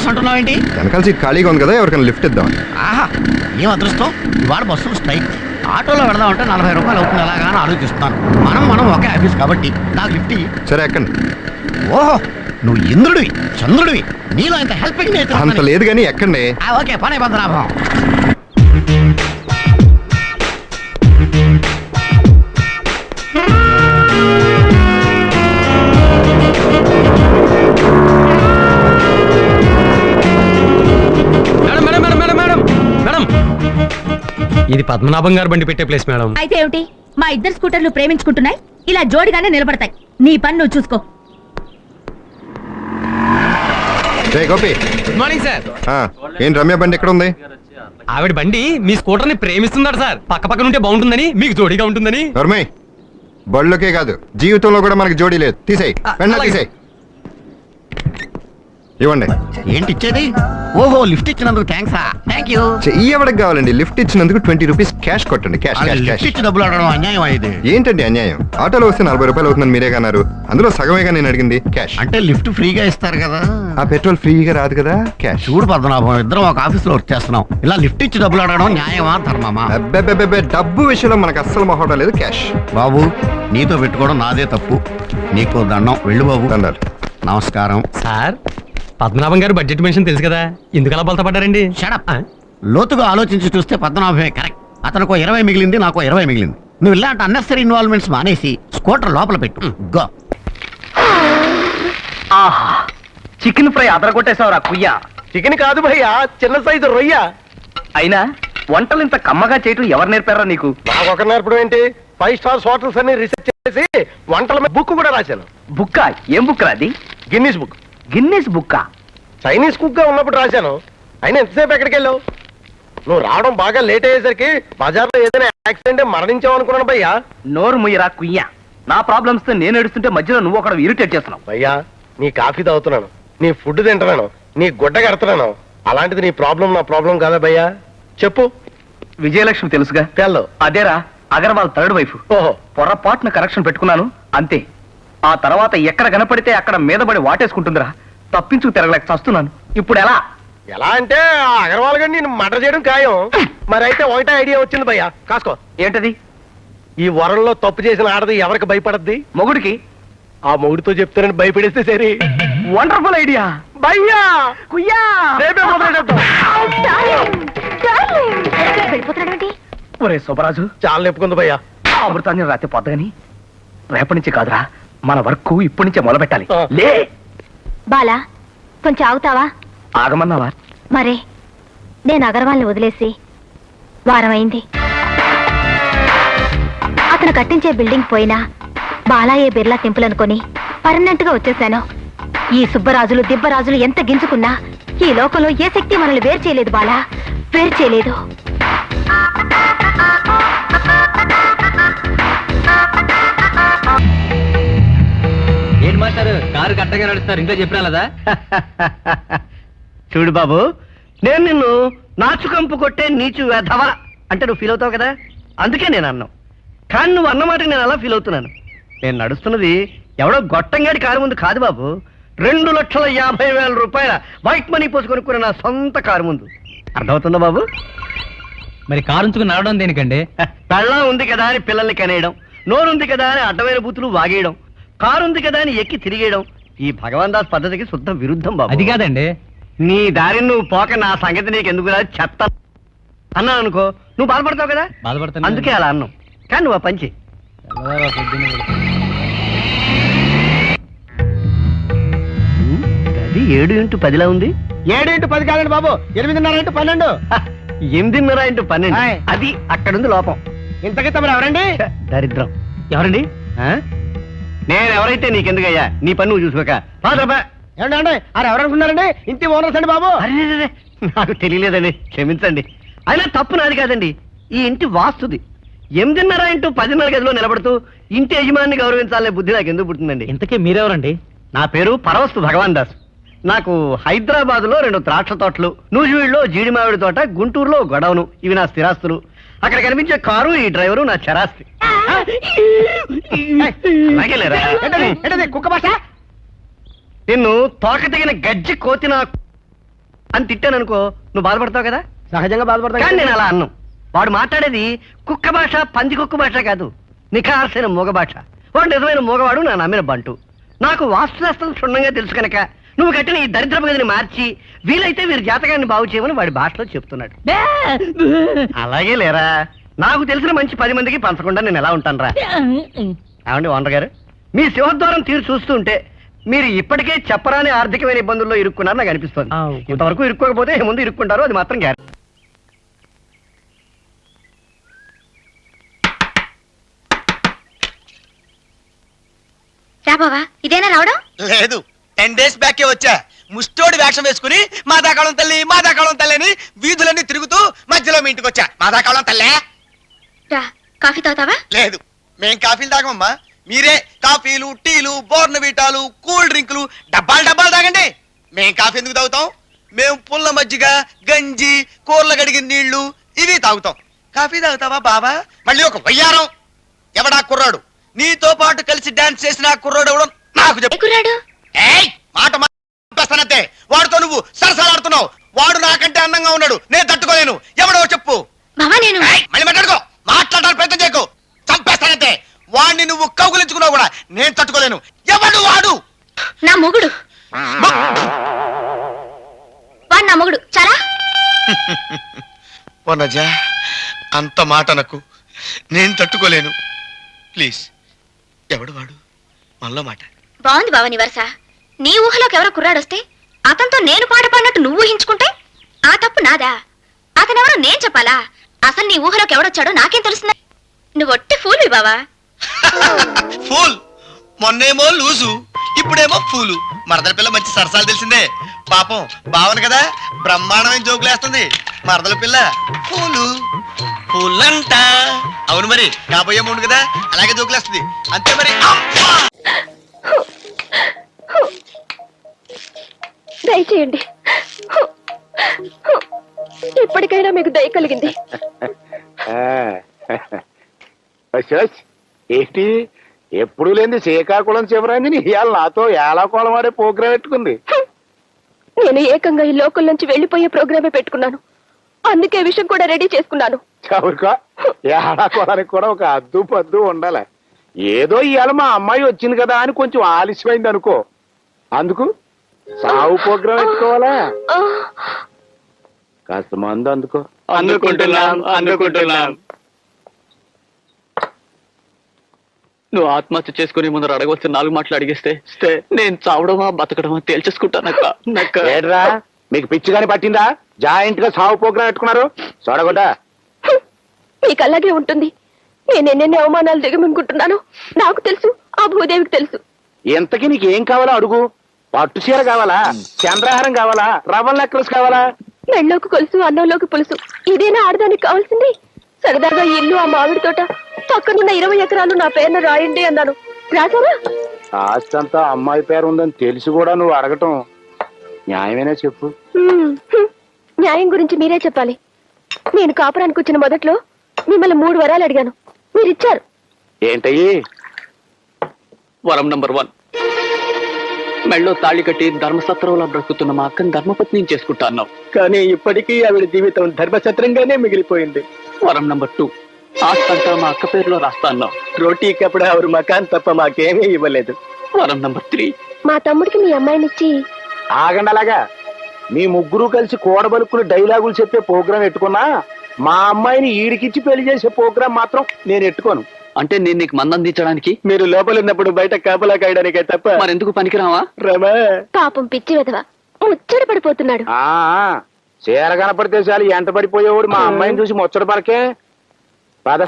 అంటున్నావేంటి? వెనకాల సీట్ ఖాళీగా ఉంది కదా, ఎవరికైనా లిఫ్ట్ ఇద్దాం. ఆహా, ఏం అదృష్టం! ఇవాళ బస్సులు స్ట్రైక్. ఆటోలో వెళదామంటే 40 రూపాయలు అవుతుంది ఎలాగా అని ఆలోచిస్తున్నాను. మనం ఒకే ఆఫీస్ కాబట్టి నాకు లిఫ్ట్ ఇయ్యి. సరే ఎక్కండి. ఓహో, నువ్వు ఇంద్రుడివి, చంద్రుడివి, నీలో ఇంత హెల్పింగ్ అంత లేదు కానీ ఎక్కండి. ఓకే, పనే పద్మనాభం. ఇది పద్మనాభం గారు బండి పెట్టే ప్లేస్ మేడం. అయితే ఏమిటి, మా ఇద్దరు స్కూటర్లు ప్రేమించుకుంటున్నాయి, ఇలా జోడిగానే నిలబడతాయి. నీ పని నువ్వు చూసుకో. Gopi, good morning sir. ఏం రమ్య బండి ఎక్కడ ఉంది? ఆవిడ బండి మీ స్కూటర్ ని ప్రేమిస్తున్నాడు సార్. పక్క పక్కన ఉంటే బాగుంటుందని, మీకు జోడిగా ఉంటుందని. ధర్మే, బళ్ళకే కాదు జీవితంలో కూడా మనకి జోడీ లేదు. తీసేయి, వెంటనే తీసేయి. ఇవ్వండి. ఏంటి ఇచ్చేది? ఓహో, లిఫ్ట్ ఇచ్చినందుకు థ్యాంక్సా. Thank you. ఎవరికి కావాలండి? లిఫ్ట్ ఇచ్చినందుకు 20 రూపీస్ క్యాష్ కొట్టండి. క్యాష్ లిఫ్ట్ ఇచ్చి డబ్బులు అడగడం అన్యాయం అయ్యేది. ఏంటండి అన్యాయం? ఆటోలో వస్తే 40 రూపాయలు అవుతుందని మీరే కన్నారు. అందులో సగమేగా నేను అడిగింది. క్యాష్ అంటే లిఫ్ట్ ఫ్రీగా ఇస్తారు కదా. ఆ పెట్రోల్ ఫ్రీగా రాదు కదా. క్యాష్. చూడు పద్మనాభం, ఇద్దరం ఒక ఆఫీస్ లో వర్క్ చేస్తున్నాం. ఇలా లిఫ్ట్ ఇచ్చి డబ్బులు అడగడం న్యాయమా ధర్మమా? డబ్బు విషయంలో మనకు అస్సలు మొహటం లేదు. క్యాష్. బాబు, నీతో పెట్టుకోవడం నాదే తప్పు. నీకు దండం. వెళ్ళు బాబు. దండాలు. నమస్కారం సార్. పద్మనాభం గారు బడ్జెట్ మెన్షన్ తెలుసు కదా, ఎందుకు అలా బలత పడ్డారండి? షడప్. లోతుగా ఆలోచించి చూస్తే పద్మనాభమే కరెక్ట్. అతనికి 20 మిగిలింది, నాకు 20 మిగిలింది. నువ్వు ఇలాంటి అన్నెసరీ ఇన్వాల్వ్మెంట్స్ మానేసి స్కూటర్ లోపల పెట్టు. గో. ఆహా, చికెన్ ఫ్రై అదరగొట్టేసావురా కుయ్యా. చికెన్ కాదు భయ్యా, చిన్న సైజు రొయ్య. అయినా వంటలు ఇంత కమ్మగా చేయటం ఎవరు నేర్పారా నీకు? నాకు ఒక నేర్పడం ఏంటి? 5 స్టార్స్ హోటల్స్ అన్ని రీసెర్చ్ చేసి వంటల మీద బుక్ కూడా రాశాను. బుక్కా? ఏం బుక్ రా అది? Guinness book. గిన్నీస్ బుక్కా? చైనీస్ కుక్ గా ఉన్నప్పుడు రాశాను. అయినా ఎంతసేపు ఎక్కడికి వెళ్ళావు? నువ్వు రావడం బాగా లేట్ అయ్యేసరికి బజార్లో ఏదైనా యాక్సిడెంట్ మరణించావు అనుకున్నాను భయ్యా. నోరు ముయ్యరా కుయ్యా. నా ప్రాబ్లమ్స్ తో నేను ఏడుస్తుంటే మధ్యలో నువ్వు ఒకడు ఇరిటేట్ చేస్తున్నావు. భయ్యా, నీ కాఫీ తాగుతున్నాను, నీ ఫుడ్ తింటున్నాను, నీ గుడ్డ కడుతున్నాను. అలాంటిది నీ ప్రాబ్లం నా ప్రాబ్లం కాదా భయ్యా? చెప్పు. విజయలక్ష్మి తెలుసుగా? తెల్లో. అదేరా, అగర్వాల్ థర్డ్ వైఫ్. ఓహో. పొరపాటున కరెక్షన్ పెట్టుకున్నాను అంతే. ఆ తర్వాత ఎక్కడ కనపడితే అక్కడ మీద పడి వాటేసుకుంటుందిరా. తప్పించుకు తిరగలేక చస్తున్నాను. ఇప్పుడు ఎలా? ఎలా అంటే ఆ అగర్వాల్ గారిని నేను మర్డర్ చేయడం ఖాయం. మరి అయితే ఒకటే ఐడియా వచ్చింది భయ్యా, కాసుకో. ఏంటది? ఈ వరంలో తప్పు చేసిన ఆడది ఎవరికి భయపడద్ది? మొగుడికి. ఆ మొగుడితో చెప్తారని భయపడేస్తే సరే. వండర్ఫుల్ ఐడియా భయ్యా. కుయ్యా. రేపే మొదలెడతాం. ఒరే సుబ్బరాజు, చాలా నెప్పుకుంది భయ్యా. అమృతాంజన్ రాత్రి పొద్దుగని రేపటి నుంచి కాదురా, మన వర్క్ ఇప్పటి నుంచే మొదలు పెట్టాలి. ఆ. లే బాలా, కొంచెం ఆగుతావా? ఆగమన్నావా? మరే, నేను అగర్వాల్ని వదిలేసి వారం అయింది. అతను కట్టించే బిల్డింగ్ పోయినా బాలాయే బిర్లా టెంపుల్ అనుకొని పర్మనెంట్ గా వచ్చేసాను. ఈ సుబ్బరాజులు దిబ్బరాజులు ఎంత గింజుకున్నా ఈ లోకంలో ఏ శక్తి మనల్ని వేరు చేయలేదు బాలా, వేరు చేయలేదు. ఏంటి మాస్టారు, కారు కట్టగా నడుస్తారు, ఇంట్లో చెప్పినా కదా? చూడు బాబు, నేను నిన్ను నాచుకంపు కొట్టే నీచు వెధవా అంటే నువ్వు ఫీల్ అవుతావు కదా, అందుకే నేను అన్నావు. కానీ నువ్వు అన్నమాట నేను అలా ఫీల్ అవుతున్నాను. నేను నడుస్తున్నది ఎవడో గొట్టంగాడి కారు ముందు కాదు బాబు, 2,50,000 రూపాయల వైట్ మనీ పోసి కొనుక్కున్న నా సొంత కారు ముందు. అర్థమవుతుందా బాబు? మరి కారు ఉంచుకుని నడవడం దేనికండి? పెళ్ళం ఉంది కదా అని పిల్లల్ని కనేయడం, నోరుంది కదా అని అడ్డమైన బూతులు వాగేయడం, కారు ఉంది కదా అని ఎక్కి తిరిగేయడం ఈ భగవాన్ దాస్ పద్ధతికి శుద్ధ విరుద్ధం బాబు. అది కాదండి, నీ దారిని నువ్వు పోక నా సంగతి నీకు ఎందుకు రాదు చెత్త అన్నా అనుకో, నువ్వు బాధపడతావు కదా, బాధపడతాను. అందుకే అలా అన్నావు. కానీ నువ్వు ఆ పంచి అది 7x10 ఉంది. 7x10 కాదండి బాబు, 8:30x12. 8:30x12 అది అక్కడుంది లోపం. ఇంతకీ తమరు ఎవరండి? దరిద్రం. ఎవరండి? నేను ఎవరైతే నీకెందుకయ్యా, నీ పని నువ్వు చూసుకోక. ఏమండి ఎవరనుకున్నారండి? ఇంటి ఓనర్స్ అండి బాబు. అరే, నాకు తెలియలేదండి, క్షమించండి. అయినా తప్పు నాది కాదండి, ఈ ఇంటి వాస్తుది. 8:30x10 గదిలో నిలబడుతూ ఇంటి యజమాని గౌరవించాలనే బుద్ధి నాకు ఎందుకు పుడుతుందండి? ఇంతకీ మీరెవరండి? నా పేరు పరవస్తు భగవాన్ దాస్. నాకు హైదరాబాద్ లో 2 ద్రాక్ష తోటలు, నూజివీడులో జీడి మామిడి తోట, గుంటూరులో గొడవను, ఇవి నా స్థిరాస్తులు. అక్కడ కనిపించే కారు, ఈ డ్రైవరు నా చరాస్తి. అలాగే లేరా కుక్క భాష నిన్ను తోక తెగిన గజ్జి కోతిన అని తిట్టాననుకో నువ్వు బాధపడతావు కదా సహజంగా బాధపడతా కానీ నేను అలా అన్నాం వాడు మాట్లాడేది కుక్క భాష పంది కుక్క భాష కాదు నిఖార్సైన మూగ భాష వాడు నిజమైన మూగవాడు నా నమ్మిన బంటు నాకు వాస్తుశాస్త్రం క్షుణ్ణంగా తెలుసు కనుక నువ్వు కట్టిన ఈ దరిద్రపు గదిని మార్చి వీలైతే వీరి జాతకాన్ని బాగు చేయమని వాడి భాషలో చెప్తున్నాడు అలాగే లేరా నాకు తెలిసిన మంచి 10 మందికి పంచకుండా నేను ఎలా ఉంటాను రా ఏమండి ఓనర్ గారు మీ సింహద్వారం తీరు చూస్తుంటే మీరు ఇప్పటికే చెప్పరాని ఆర్థికమైన ఇబ్బందుల్లో ఇరుక్కున్నారు నాకు అనిపిస్తుంది ఇంతవరకు ఇరుక్కోకపోతే ముందు ఇరుక్కుంటారు అది మాత్రం గ్యారెంటీ. రా బావా ఇదేనా రావడం? లేదు 10 days బ్యాకే వచ్చా ముష్టోడి వేషం వేసుకుని మాదాకాళం తల్లి మాదాకాళం తల్లి అని వీధులన్నీ తిరుగుతూ మధ్యలో మీ ఇంటికి వచ్చా మాదాకాళం తల్లే రా కాఫీ తాగుతావా? లేదు మేం కాఫీలు తాగమమ్మా మీరే కాఫీలు టీలు బోర్నవీటాలు కూల్ డ్రింకులు డబ్బాలు తాగండి మేం కాఫీ ఎందుకు తాగుతాం మేము పుల్ల మజ్జిగ గంజి కూరలు కడిగిన నీళ్లు ఇవి తాగుతాం కాఫీ తాగుతావా బాబా మళ్ళీ ఒక వయ్యారం ఎవడా కుర్రాడు నీతో పాటు కలిసి డాన్స్ చేసిన కుర్రాడు ఎవడో నాకు చెప్పు కుర్రాడు ఏయ్ మాట మాట్లాస్తానంతే వాడితో నువ్వు సరసాలాడుతున్నావు వాడు నాకంటే అందంగా ఉన్నాడు నేను తట్టుకోలేను ఎవడో చెప్పు బావా నేను మళ్ళీ మాట్లాడడానికి ప్రయత్నం చేయకు చంపేస్తానంతే వాడిని నువ్వు కౌగులించుకున్నావు కూడా నేను తట్టుకోలేను ఎవడు వాడు నా మొగుడు వాడు నా మొగుడు చాలా వనజా అంత మాట నాకు నేను తట్టుకోలేను ప్లీజ్ ఎవడు వాడు మనలో మాట బాగుంది బావ నీ వరస నీ ఊహలోకి ఎవరో కుర్రాడొస్తే అతనితో నేను పాట పాడినట్టు నువ్వు ఊహించుకుంటే ఆ తప్పు నాదా అతనెవరో నేను చెప్పాలా అసలు నీ ఊహలోకి ఎవడొచ్చాడో నాకేం తెలుస్తుంది నువ్వు ఒట్టి ఫూల్ బావా ఫూల్ మొన్నేమో లూజు ఇప్పుడేమో ఫూలు మరదల పిల్ల మంచి సరసాలు తెలిసిందే పాపం బావను కదా బ్రహ్మాండమైన జోకులేస్తుంది మరదల పిల్ల ఫూలు ఫూలంట అవును మరి కాబోయే మూడు కదా అలాగే జోకులేస్తుంది అంతే మరి అమ్మా! దయచేయండి ఇప్పటికైనా మీకు దయ కలిగింది ఏంటి ఎప్పుడు లేని శ్రీకాకుళం చివరాంది ఇవాళ నాతో ఏలాకోళం ఆడే ప్రోగ్రాం పెట్టుకుంది. నేను ఏకంగా ఈ లోకల్ నుంచి వెళ్లిపోయే ప్రోగ్రామే పెట్టుకున్నాను అందుకే విషయం కూడా రెడీ చేసుకున్నాను చవురుకో ఏలాకోళానికి కూడా ఒక అద్దు పద్దు ఉండాలి. ఏదో ఇవాళ మా అమ్మాయి వచ్చింది కదా అని కొంచెం ఆలస్యమైంది అనుకో అందుకు సాగు ప్రోగ్రాం పెట్టుకోవాలా కాస్త మందు అందుకో. అందుకుంటున్నాం నువ్వు ఆత్మహత్య చేసుకునే ముందర అడగవలసిన 4 మాటలు అడిగిస్తే నేను చావడమా బతకడమా తేల్చేసుకుంటానక్క ఏడ్రా మీకు పిచ్చి గాని పట్టిందా జాయింట్ గా సాగు ప్రోగ్రాం పెట్టుకున్నారు చూడగొడ్డా. మీకు అలాగే ఉంటుంది నేను ఎన్నెన్ని అవమానాలు దిగమనుకుంటున్నాను నాకు తెలుసు ఆ భూదేవికి తెలుసు. ఎంతకీ నీకు ఏం కావాలో అడుగు. పట్టు చీర కావాలా చంద్రహారం కావాలా రవ్వల నెక్లెస్ కావాలా మెళ్ళలోకి కొలుసు అన్నంలోకి పులుసు ఇదేనా ఆడదానికి కావాల్సింది. సరదాగా ఇల్లు ఆ మామిడి తోట పక్కనున్న 20 ఎకరాలు నా పేరున రాయండి అన్నాను రాసారా. ఆస్తి అంతా అమ్మాయి పేరు ఉందని తెలిసి కూడా నువ్వు అడగటం న్యాయమేనా చెప్పు. న్యాయం గురించి మీరే చెప్పాలి. నేను కాపురానికి వచ్చిన మొదట్లో మిమ్మల్ని 3 వరాలు అడిగాను మీరిచ్చారు. ఏంటయ్యి వరం నంబర్ 1 మెళ్ళో తాళి కట్టి ధర్మసత్రంలో బ్రతుకుతున్న మా అక్కని ధర్మపత్ని చేసుకుంటా అన్నావు కానీ ఇప్పటికీ ఆవిడ జీవితం ధర్మసత్రంగానే మిగిలిపోయింది. వరం నంబర్ 2 ఆస్తంతా మా అక్క పేరులో రాస్తా అన్నావు రోటీకి అప్పుడు ఆవిడ మకాన్ తప్ప మాకేమీ ఇవ్వలేదు. వరం నంబర్ 3 మా తమ్ముడికి మీ అమ్మాయినిచ్చి ఆగండి అలాగా. మీ ముగ్గురు కలిసి కూడబలుక్కుని డైలాగులు చెప్పే ప్రోగ్రాం ఎట్టుకున్నా మా అమ్మాయిని ఈడికిచ్చి పెళ్లి చేసే ప్రోగ్రాం మాత్రం నేను ఎట్టుకోను. అంటే నేను నీకు మందందించడానికి మీరు లోపల ఉన్నప్పుడు బయట కాపలా కాయడానికే తప్ప మరెందుకు పనికిరావా రమా. పాపం పిచ్చి విధవ ముచ్చట పడిపోతున్నాడు. చీర కనపడితే చాలు ఎంట పడిపోయేవాడు మా అమ్మాయిని చూసి ముచ్చట పడకే పద.